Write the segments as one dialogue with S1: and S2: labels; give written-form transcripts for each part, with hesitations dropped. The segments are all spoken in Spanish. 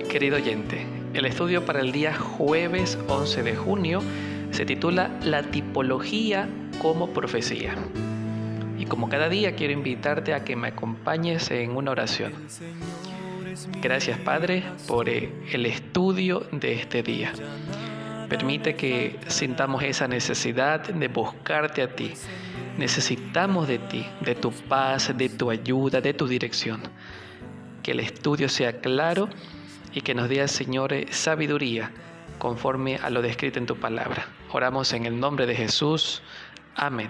S1: Querido oyente, el estudio para el día jueves 11 de junio se titula La tipología como profecía. Y como cada día quiero invitarte a que me acompañes en una oración. Gracias, Padre, por el estudio de este día. Permite que sintamos esa necesidad de buscarte a ti. Necesitamos de ti, de tu paz, de tu ayuda, de tu dirección. Que el estudio sea claro y que nos dé, Señor, sabiduría conforme a lo descrito en tu palabra. Oramos en el nombre de Jesús. Amén.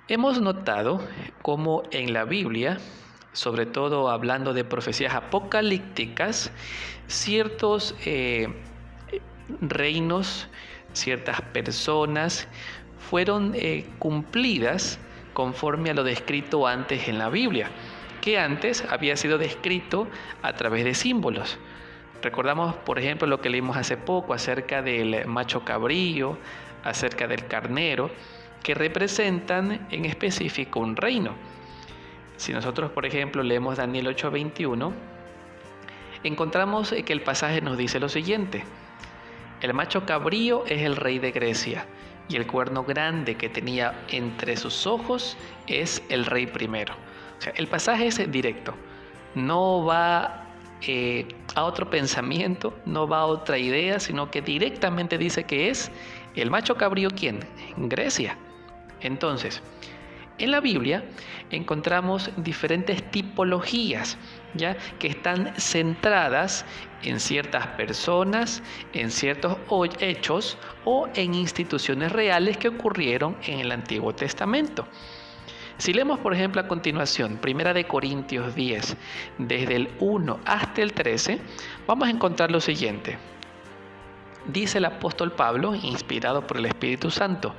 S1: Hemos notado cómo en la Biblia, sobre todo hablando de profecías apocalípticas, ciertos reinos, ciertas personas fueron cumplidas conforme a lo descrito antes en la Biblia, que antes había sido descrito a través de símbolos. Recordamos, por ejemplo, lo que leímos hace poco acerca del macho cabrío, acerca del carnero, que representan en específico un reino. Si nosotros, por ejemplo, leemos Daniel 8:21, encontramos que el pasaje nos dice lo siguiente: el macho cabrío es el rey de Grecia, y el cuerno grande que tenía entre sus ojos es el rey primero. O sea, el pasaje es directo, no va a otro pensamiento, no va a otra idea, sino que directamente dice que es el macho cabrío. ¿Quién? Grecia. Entonces, en la Biblia encontramos diferentes tipologías, ¿ya?, que están centradas en ciertas personas, en ciertos hechos o en instituciones reales que ocurrieron en el Antiguo Testamento. Si leemos, por ejemplo, a continuación, 1 Corintios 10, desde el 1 hasta el 13, vamos a encontrar lo siguiente. Dice el apóstol Pablo, inspirado por el Espíritu Santo: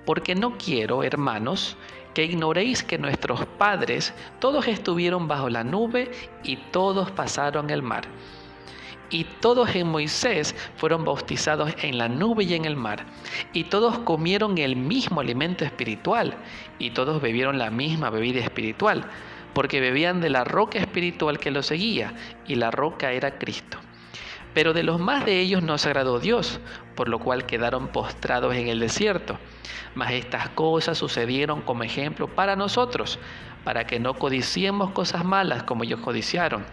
S1: porque no quiero, hermanos, que ignoréis que nuestros padres todos estuvieron bajo la nube y todos pasaron el mar. Y todos en Moisés fueron bautizados en la nube y en el mar. Y todos comieron el mismo alimento espiritual. Y todos bebieron la misma bebida espiritual, porque bebían de la roca espiritual que los seguía, y la roca era Cristo. Pero de los más de ellos no se agradó Dios, por lo cual quedaron postrados en el desierto. Mas estas cosas sucedieron como ejemplo para nosotros, para que no codiciemos cosas malas como ellos codiciaron,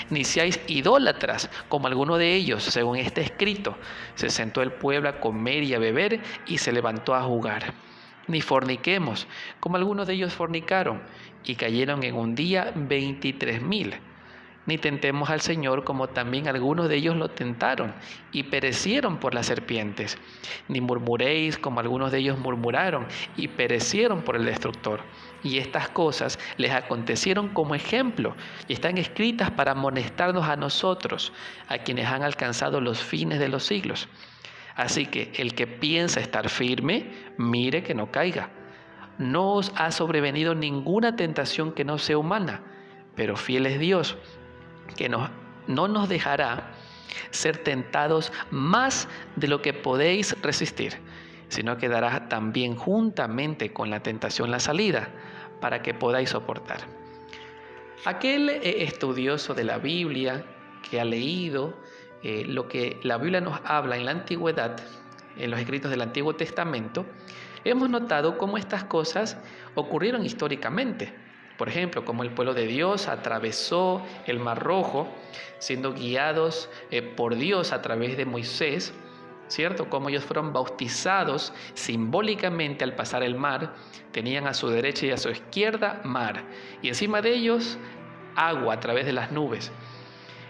S1: ni seáis idólatras como alguno de ellos, según está escrito: se sentó el pueblo a comer y a beber, y se levantó a jugar. Ni forniquemos, como algunos de ellos fornicaron, y cayeron en un día 23,000. Ni tentemos al Señor, como también algunos de ellos lo tentaron y perecieron por las serpientes. Ni murmuréis, como algunos de ellos murmuraron y perecieron por el destructor. Y estas cosas les acontecieron como ejemplo y están escritas para amonestarnos a nosotros, a quienes han alcanzado los fines de los siglos. Así que el que piensa estar firme, mire que no caiga. No os ha sobrevenido ninguna tentación que no sea humana, pero fiel es Dios, que no nos dejará ser tentados más de lo que podéis resistir, sino que dará también juntamente con la tentación la salida, para que podáis soportar. Aquel estudioso de la Biblia que ha leído lo que la Biblia nos habla en la antigüedad, en los escritos del Antiguo Testamento, hemos notado cómo estas cosas ocurrieron históricamente. Por ejemplo, como el pueblo de Dios atravesó el Mar Rojo, siendo guiados por Dios a través de Moisés, ¿cierto? Como ellos fueron bautizados simbólicamente al pasar el mar, tenían a su derecha y a su izquierda mar, y encima de ellos agua a través de las nubes.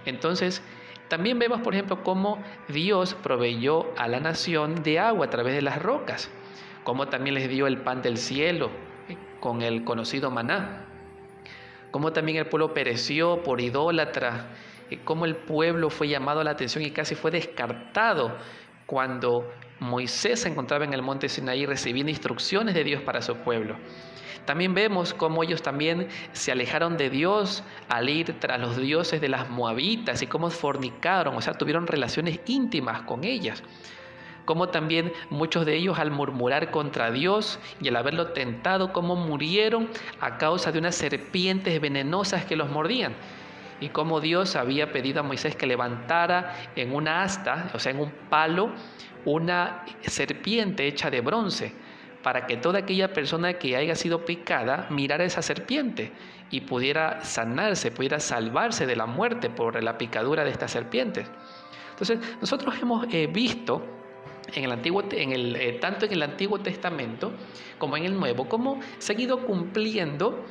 S1: Entonces, también vemos, por ejemplo, cómo Dios proveyó a la nación de agua a través de las rocas, cómo también les dio el pan del cielo con el conocido maná. Cómo también el pueblo pereció por idólatra, cómo el pueblo fue llamado a la atención y casi fue descartado cuando Moisés se encontraba en el monte Sinaí recibiendo instrucciones de Dios para su pueblo. También vemos cómo ellos también se alejaron de Dios al ir tras los dioses de las moabitas y cómo fornicaron, o sea, tuvieron relaciones íntimas con ellas. Como también muchos de ellos, al murmurar contra Dios y al haberlo tentado, como murieron a causa de unas serpientes venenosas que los mordían. y cómo Dios había pedido a Moisés que levantara en una asta, o sea, en un palo, una serpiente hecha de bronce, para que toda aquella persona que haya sido picada mirara esa serpiente y pudiera sanarse, pudiera salvarse de la muerte por la picadura de estas serpientes. Entonces, nosotros hemos visto tanto en el Antiguo Testamento como en el Nuevo, cómo se ha ido cumpliendo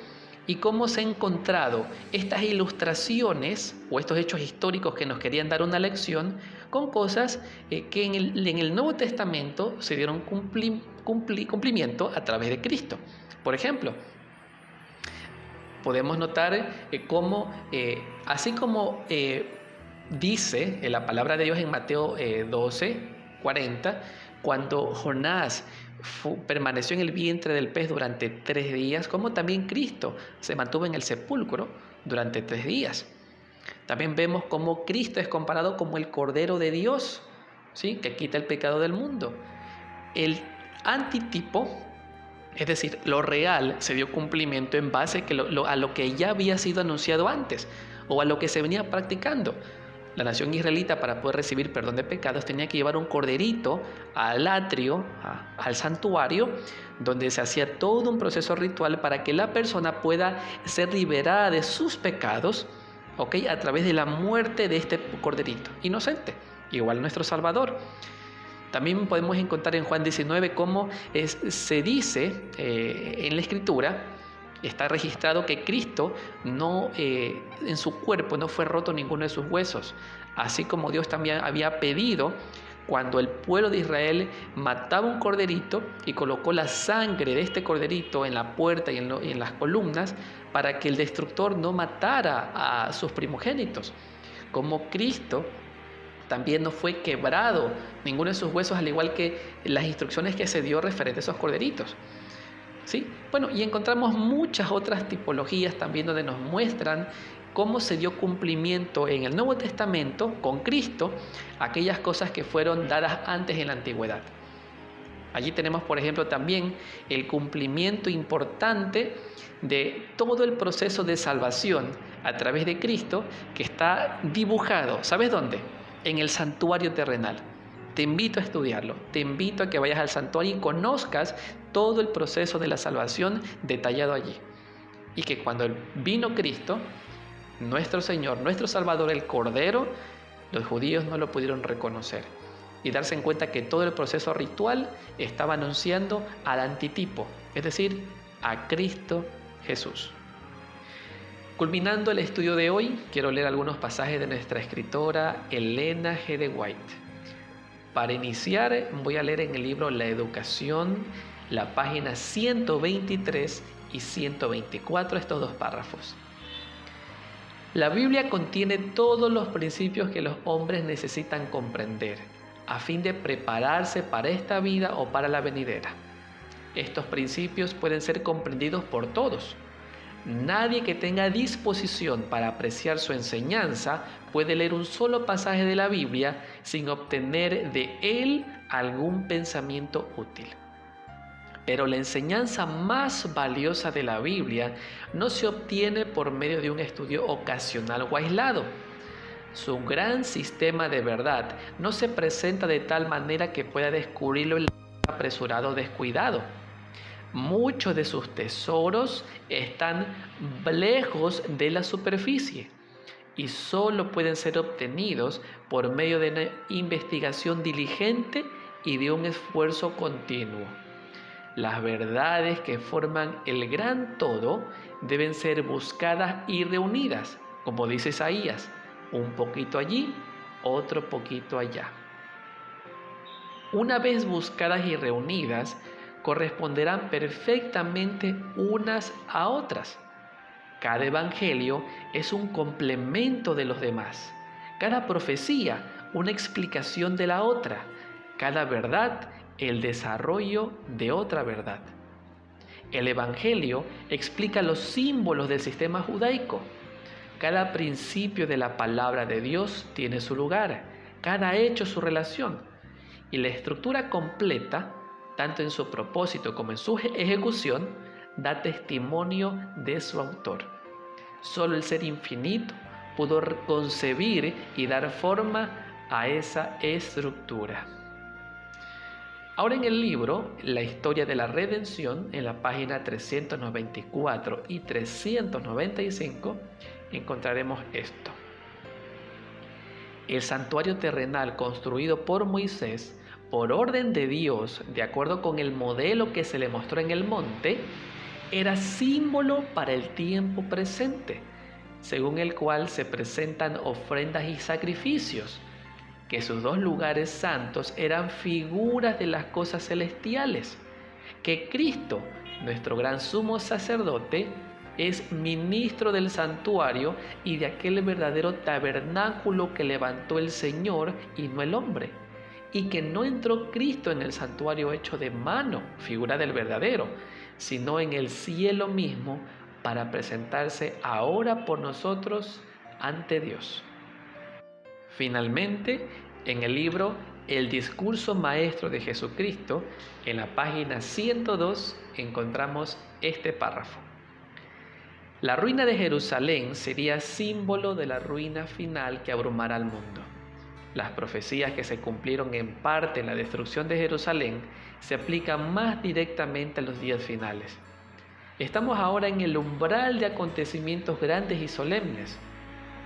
S1: y cómo se han encontrado estas ilustraciones o estos hechos históricos que nos querían dar una lección con cosas que en el Nuevo Testamento se dieron cumplimiento a través de Cristo. Por ejemplo, podemos notar cómo, así como dice en la palabra de Dios en Mateo 12:40, cuando Jonás permaneció en el vientre del pez durante 3 días, como también Cristo se mantuvo en el sepulcro durante 3 días. También vemos cómo Cristo es comparado como el Cordero de Dios, ¿sí?, que quita el pecado del mundo. El antitipo, es decir, lo real, se dio cumplimiento en base a lo que ya había sido anunciado antes o a lo que se venía practicando. La nación israelita, para poder recibir perdón de pecados, tenía que llevar un corderito al atrio, al santuario, donde se hacía todo un proceso ritual para que la persona pueda ser liberada de sus pecados, a través de la muerte de este corderito inocente, igual nuestro Salvador. También podemos encontrar en Juan 19 cómo se dice en la Escritura, está registrado que Cristo en su cuerpo no fue roto ninguno de sus huesos, así como Dios también había pedido cuando el pueblo de Israel mataba un corderito y colocó la sangre de este corderito en la puerta y en las columnas para que el destructor no matara a sus primogénitos. Como Cristo también no fue quebrado ninguno de sus huesos, al igual que las instrucciones que se dio referente a esos corderitos. ¿Sí? Bueno, y encontramos muchas otras tipologías también donde nos muestran cómo se dio cumplimiento en el Nuevo Testamento con Cristo aquellas cosas que fueron dadas antes en la antigüedad. Allí tenemos, por ejemplo, también el cumplimiento importante de todo el proceso de salvación a través de Cristo, que está dibujado, ¿sabes dónde? En el santuario terrenal. Te invito a estudiarlo, te invito a que vayas al santuario y conozcas todo el proceso de la salvación detallado allí. Y que cuando vino Cristo, nuestro Señor, nuestro Salvador, el Cordero, los judíos no lo pudieron reconocer y darse en cuenta que todo el proceso ritual estaba anunciando al antitipo, es decir, a Cristo Jesús. Culminando el estudio de hoy, quiero leer algunos pasajes de nuestra escritora Elena G. de White. Para iniciar, voy a leer en el libro La Educación, la página 123 y 124, estos 2 párrafos. La Biblia contiene todos los principios que los hombres necesitan comprender, a fin de prepararse para esta vida o para la venidera. Estos principios pueden ser comprendidos por todos. Nadie que tenga disposición para apreciar su enseñanza puede leer un solo pasaje de la Biblia sin obtener de él algún pensamiento útil. Pero la enseñanza más valiosa de la Biblia no se obtiene por medio de un estudio ocasional o aislado. Su gran sistema de verdad no se presenta de tal manera que pueda descubrirlo en el apresurado o descuidado. Muchos de sus tesoros están lejos de la superficie y solo pueden ser obtenidos por medio de una investigación diligente y de un esfuerzo continuo. Las verdades que forman el gran todo deben ser buscadas y reunidas, como dice Isaías, un poquito allí, otro poquito allá. Una vez buscadas y reunidas, corresponderán perfectamente unas a otras. Cada evangelio es un complemento de los demás. Cada profecía, una explicación de la otra. Cada verdad, el desarrollo de otra verdad. El evangelio explica los símbolos del sistema judaico. Cada principio de la palabra de Dios tiene su lugar, cada hecho su relación. Y la estructura completa, tanto en su propósito como en su ejecución, da testimonio de su autor. Solo el ser infinito pudo concebir y dar forma a esa estructura. Ahora en el libro, La historia de la redención, en la página 394 y 395, encontraremos esto. El santuario terrenal construido por Moisés, por orden de Dios, de acuerdo con el modelo que se le mostró en el monte, era símbolo para el tiempo presente, según el cual se presentan ofrendas y sacrificios, que sus dos lugares santos eran figuras de las cosas celestiales, que Cristo, nuestro gran sumo sacerdote, es ministro del santuario y de aquel verdadero tabernáculo que levantó el Señor y no el hombre, y que no entró Cristo en el santuario hecho de mano, figura del verdadero, sino en el cielo mismo, para presentarse ahora por nosotros ante Dios. Finalmente, en el libro El discurso maestro de Jesucristo, en la página 102, encontramos este párrafo. La ruina de Jerusalén sería símbolo de la ruina final que abrumará al mundo. Las profecías que se cumplieron en parte en la destrucción de Jerusalén se aplican más directamente a los días finales. Estamos ahora en el umbral de acontecimientos grandes y solemnes.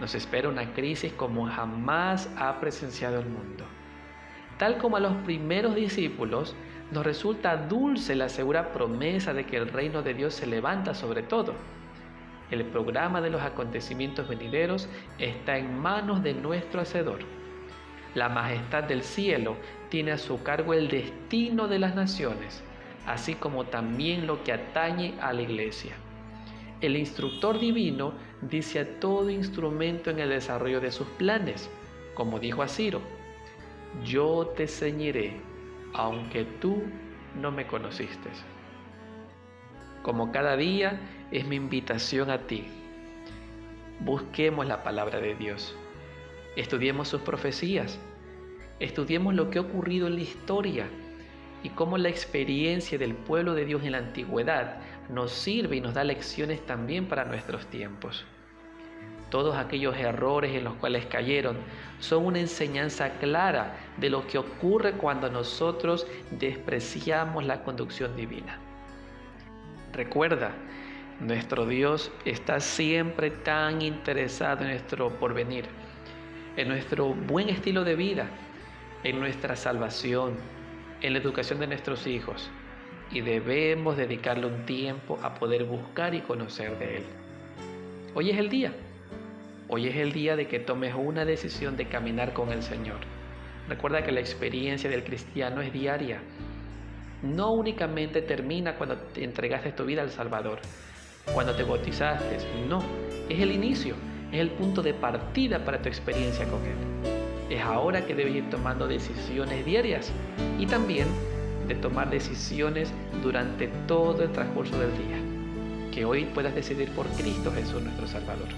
S1: Nos espera una crisis como jamás ha presenciado el mundo. Tal como a los primeros discípulos, nos resulta dulce la segura promesa de que el reino de Dios se levanta sobre todo. El programa de los acontecimientos venideros está en manos de nuestro Hacedor. La majestad del cielo tiene a su cargo el destino de las naciones, así como también lo que atañe a la iglesia. El instructor divino dice a todo instrumento en el desarrollo de sus planes, como dijo a Ciro: yo te ceñiré, aunque tú no me conociste. Como cada día, es mi invitación a ti. Busquemos la palabra de Dios. Estudiemos sus profecías. Estudiemos lo que ha ocurrido en la historia y cómo la experiencia del pueblo de Dios en la antigüedad nos sirve y nos da lecciones también para nuestros tiempos. Todos aquellos errores en los cuales cayeron son una enseñanza clara de lo que ocurre cuando nosotros despreciamos la conducción divina. Recuerda, nuestro Dios está siempre tan interesado en nuestro porvenir, en nuestro buen estilo de vida, en nuestra salvación, en la educación de nuestros hijos, y debemos dedicarle un tiempo a poder buscar y conocer de Él. Hoy es el día. Hoy es el día de que tomes una decisión de caminar con el Señor. Recuerda que la experiencia del cristiano es diaria. No únicamente termina cuando te entregaste tu vida al Salvador, cuando te bautizaste. No, es el inicio, es el punto de partida para tu experiencia con Él. Es ahora que debes ir tomando decisiones diarias y también de tomar decisiones durante todo el transcurso del día. Que hoy puedas decidir por Cristo Jesús, nuestro Salvador.